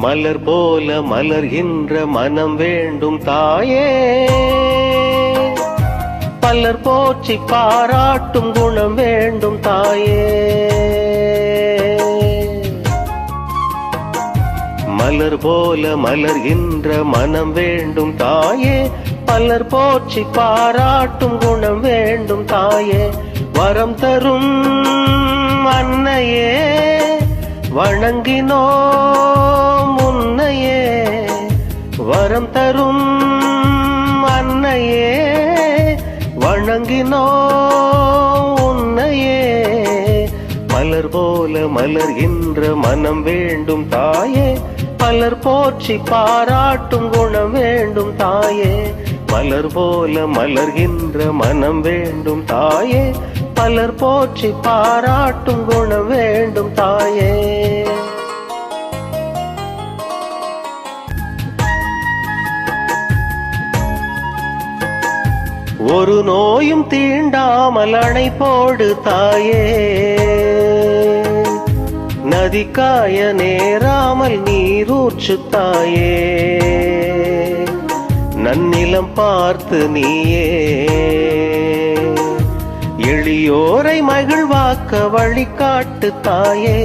மலர் போல மலர்கின்ற மனம் வேண்டும் தாயே, பலர் போற்றி பாராட்டும் குணம் வேண்டும் தாயே. மலர் போல மலர்கின்ற மனம் வேண்டும் தாயே, பலர் போற்றி பாராட்டும் குணம் வேண்டும் தாயே. வரம் தரும் அன்னையே வணங்கினோம் உன்னையே, வரம் தரும் அன்னையே வணங்கினோம் உன்னையே. மலர் போல மலர்கின்ற மனம் வேண்டும் தாயே, பலர் போற்றி பாராட்டும் குணம் வேண்டும் தாயே. மலர் போல மலர்கின்ற மனம் வேண்டும் தாயே, பலர் போற்றி பாராட்டும் குணம் வேண்டும் தாயே. ஒரு நோயும் தீண்டாமல் அணை போடு தாயே, நதிக்காய நேராமல் நீரூற்று தாயே. நன்னிலம் பார்த்து நீயே எளியோரை மகிழ்வாக்க வழிகாட்டு தாயே,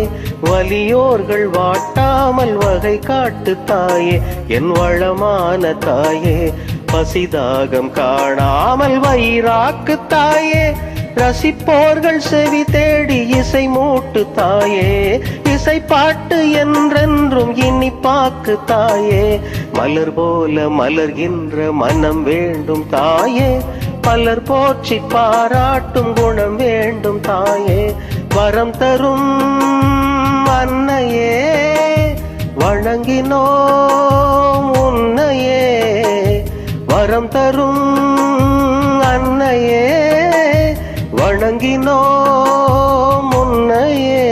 வலியோர்கள் வாட்டாமல் வகை காட்டு தாயே. என் வளமான தாயே, பசிதாகம் காணாமல் வயிறாக்கு தாயே. ரசிப்போர்கள் செவி தேடி இசை மூட்டு தாயே, இசை பாட்டு என்றென்றும் இனிப்பாக்கு தாயே. மலர் போல மலர்கின்ற மனம் வேண்டும் தாயே, பலர் போற்றி பாராட்டும் குணம் வேண்டும் தாயே. வரம் தரும் அன்னையே வணங்கினோம் உன்னையே, வரம் தரும் அன்னையே வணங்கினோம் உன்னையே.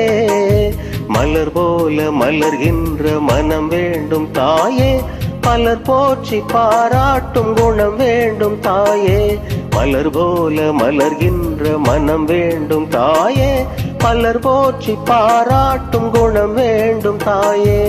மலர் போல மலர்கின்ற மனம் வேண்டும் தாயே, பலர் போற்றி பாராட்டும் குணம் வேண்டும் தாயே. மலர் போல மலர்கின்ற மனம் வேண்டும் தாயே, பலர் போற்றி பாராட்டும் குணம் வேண்டும் தாயே.